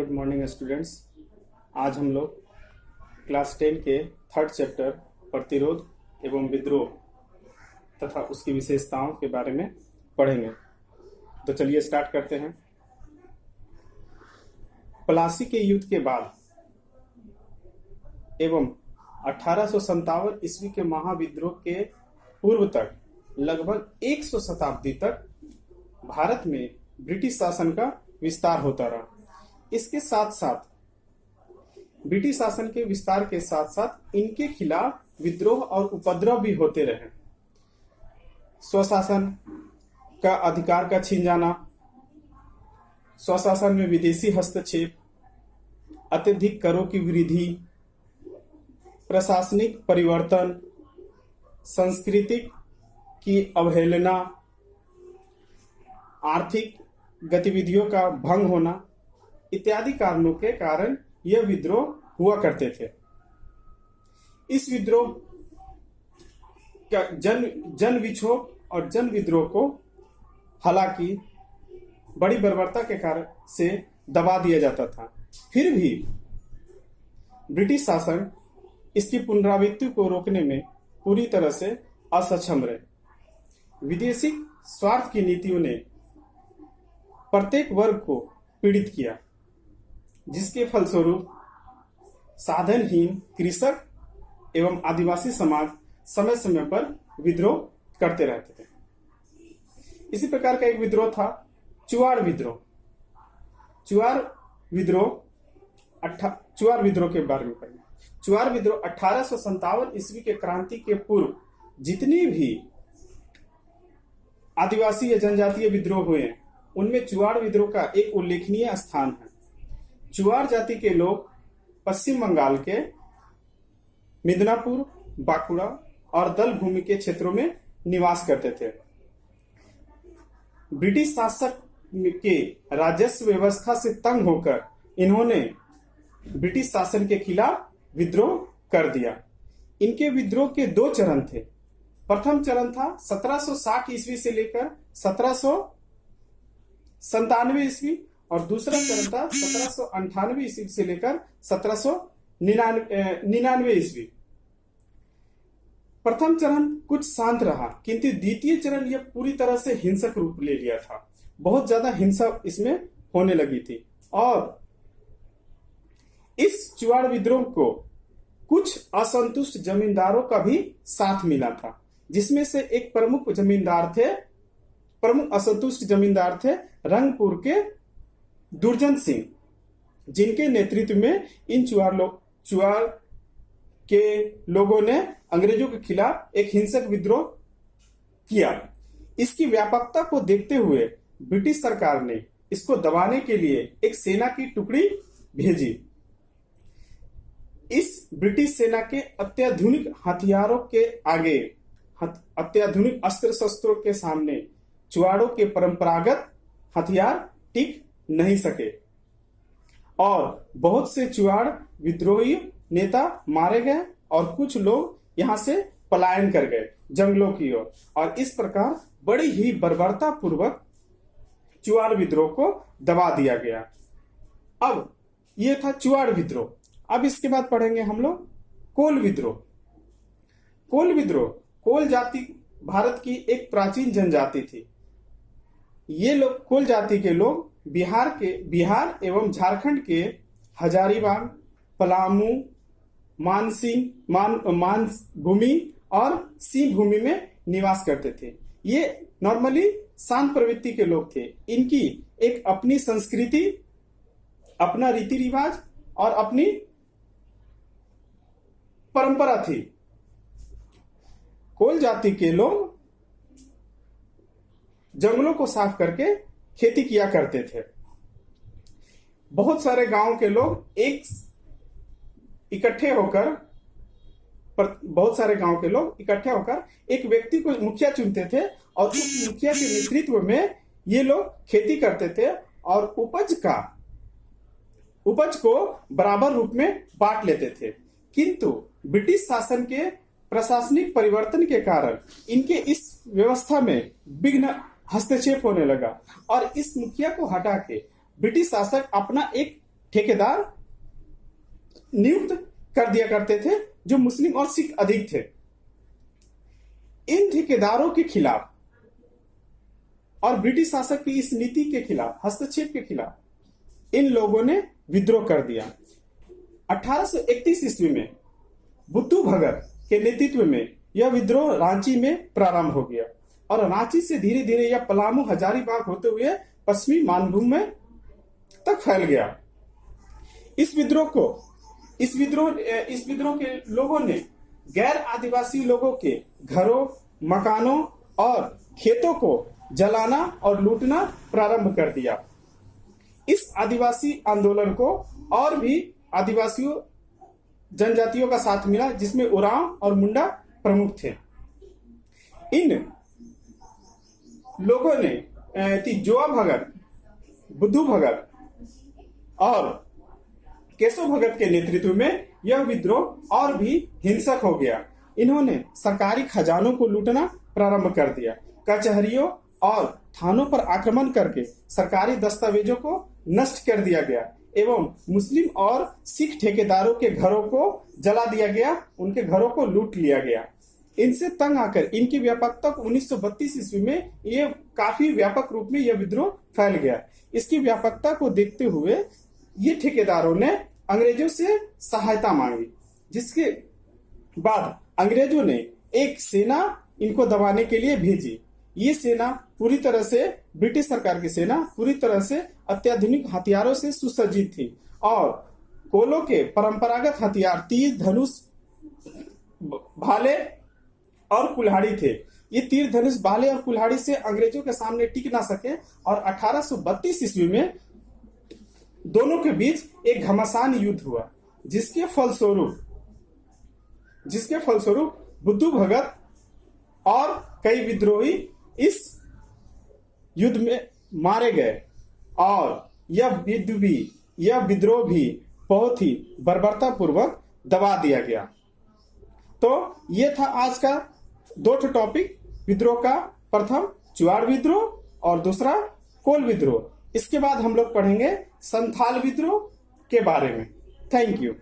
Good morning students. आज हम लोग क्लास 10 के थर्ड चैप्टर प्रतिरोध एवं विद्रोह तथा उसकी विशेषताओं के बारे में पढ़ेंगे। तो चलिए स्टार्ट करते हैं। प्लासी के युद्ध के बाद एवं 1857 ईस्वी के महाविद्रोह के पूर्व तक लगभग 100 शताब्दी तक भारत में ब्रिटिश शासन का विस्तार होता रहा। इसके साथ साथ ब्रिटिश शासन के विस्तार के साथ साथ इनके खिलाफ विद्रोह और उपद्रव भी होते रहे। स्वशासन का अधिकार का छीन जाना, स्वशासन में विदेशी हस्तक्षेप, अत्यधिक करों की वृद्धि, प्रशासनिक परिवर्तन, सांस्कृतिक की अवहेलना, आर्थिक गतिविधियों का भंग होना इत्यादि कारणों के कारण यह विद्रोह हुआ करते थे। इस विद्रोह का जन विक्षोभ और जन विद्रोह को हालांकि बड़ी बर्बरता के कारण से दबा दिया जाता था, फिर भी ब्रिटिश शासन इसकी पुनरावृत्ति को रोकने में पूरी तरह से असक्षम रहे। विदेशी स्वार्थ की नीतियों ने प्रत्येक वर्ग को पीड़ित किया, जिसके फलस्वरूप साधनहीन कृषक एवं आदिवासी समाज समय समय पर विद्रोह करते रहते थे। इसी प्रकार का एक विद्रोह था चुआड़ विद्रोह। चुआड़ विद्रोह के बारे में पढ़ेंगे। चुआड़ विद्रोह 1857 ईस्वी के क्रांति के पूर्व जितने भी आदिवासी या जनजातीय विद्रोह हुए हैं, उनमें चुआड़ विद्रोह का एक उल्लेखनीय स्थान है। चुआड़ जाति के लोग पश्चिम बंगाल के मिदनापुर, बांकुड़ा और दल भूमि के क्षेत्रों में निवास करते थे। ब्रिटिश शासक के राजस्व व्यवस्था से तंग होकर इन्होंने ब्रिटिश शासन के खिलाफ विद्रोह कर दिया। इनके विद्रोह के दो चरण थे। प्रथम चरण था 1760 ईस्वी से लेकर 1797 ईस्वी और दूसरा चरण था 1798 ईस्वी से लेकर 1799 ईस्वी। प्रथम चरण कुछ शांत रहा, किंतु द्वितीय चरण यह पूरी तरह से हिंसक रूप ले लिया था। बहुत ज्यादा हिंसा इसमें होने लगी थी और इस चुआड़ विद्रोह को कुछ असंतुष्ट जमींदारों का भी साथ मिला था, जिसमें से एक प्रमुख असंतुष्ट जमींदार थे रंगपुर के दुर्जन सिंह, जिनके नेतृत्व में इन चुआड़ के लोगों ने अंग्रेजों के खिलाफ एक हिंसक विद्रोह किया। इसकी व्यापकता को देखते हुए ब्रिटिश सरकार ने इसको दबाने के लिए एक सेना की टुकड़ी भेजी। इस ब्रिटिश सेना के अत्याधुनिक हथियारों के आगे, अत्याधुनिक अस्त्र शस्त्रों के सामने चुआड़ों के परंपरागत हथियार टिक नहीं सके और बहुत से चुआड़ विद्रोही नेता मारे गए और कुछ लोग यहां से पलायन कर गए जंगलों की ओर और इस प्रकार बड़ी ही बर्बरता पूर्वक चुआड़ विद्रोह को दबा दिया गया। अब यह था चुआड़ विद्रोह। अब इसके बाद पढ़ेंगे हम लोग कोल विद्रोह। कोल जाति भारत की एक प्राचीन जनजाति थी। ये लोग कोल जाति के लोग बिहार एवं झारखंड के हजारीबाग, पलामू, मानभूमि और सिंह भूमि में निवास करते थे। ये नॉर्मली शांत प्रवृत्ति के लोग थे। इनकी एक अपनी संस्कृति, अपना रीति रिवाज और अपनी परंपरा थी। कोल जाति के लोग जंगलों को साफ करके खेती किया करते थे। बहुत सारे गांव के लोग इकट्ठे होकर एक व्यक्ति को मुखिया चुनते थे और उस मुखिया के नेतृत्व में ये लोग खेती करते थे और उपज को बराबर रूप में बांट लेते थे। किंतु ब्रिटिश शासन के प्रशासनिक परिवर्तन के कारण इनके इस व्यवस्था में विघ्न हस्तक्षेप होने लगा और इस मुखिया को हटा के ब्रिटिश शासक अपना एक ठेकेदार नियुक्त कर दिया करते थे, जो मुस्लिम और सिख अधिक थे। इन ठेकेदारों के खिलाफ और ब्रिटिश शासक की इस नीति के खिलाफ, हस्तक्षेप के खिलाफ इन लोगों ने विद्रोह कर दिया। 1831 ईस्वी में बुद्धू भगत के नेतृत्व में यह विद्रोह रांची में प्रारंभ हो गया और रांची से धीरे धीरे यह पलामू, हजारीबाग होते हुए पश्चिमी मानभूमि में तक फैल गया। इस विद्रोह के लोगों ने गैर आदिवासी लोगों के घरों, मकानों और खेतों को जलाना और लूटना प्रारंभ कर दिया। इस आदिवासी आंदोलन को और भी आदिवासियों जनजातियों का साथ मिला, जिसमें उरांव और मुंडा प्रमुख थे। इन लोगों ने जोआ भगत, बुद्धू भगत और केशव भगत के नेतृत्व में यह विद्रोह और भी हिंसक हो गया। इन्होंने सरकारी खजानों को लूटना प्रारंभ कर दिया। कचहरियों और थानों पर आक्रमण करके सरकारी दस्तावेजों को नष्ट कर दिया गया एवं मुस्लिम और सिख ठेकेदारों के घरों को जला दिया गया, उनके घरों को लूट लिया गया। इनसे तंग आकर इनकी व्यापकता 1932 ईस्वी में ये काफी व्यापक रूप में यह विद्रोह फैल गया। इसकी व्यापकता को देखते हुए ये ठेकेदारों ने अंग्रेजों से सहायता मांगी, जिसके बाद अंग्रेजों ने एक सेना इनको दबाने के लिए भेजी। ये सेना पूरी तरह से, ब्रिटिश सरकार की सेना पूरी तरह से अत्याधुनिक हथियारों से सुसज्जित थी और कोलों के परंपरागत हथियार तीर, धनुष, भाले और कुल्हाड़ी थे। ये तीर, धनुष, भाले और कुल्हाड़ी से अंग्रेजों के सामने टिक ना सके और 1832 ईस्वी में दोनों के बीच एक घमासान युद्ध हुआ, जिसके फलस्वरूप बुद्धू भगत और कई विद्रोही इस युद्ध में मारे गए और यह विद्रोह भी बहुत ही बर्बरता पूर्वक दबा दिया गया। तो ये था आज का 2 टॉपिक, विद्रोह का। प्रथम चुआड़ विद्रोह और दूसरा कोल विद्रोह। इसके बाद हम लोग पढ़ेंगे संथाल विद्रोह के बारे में। Thank you.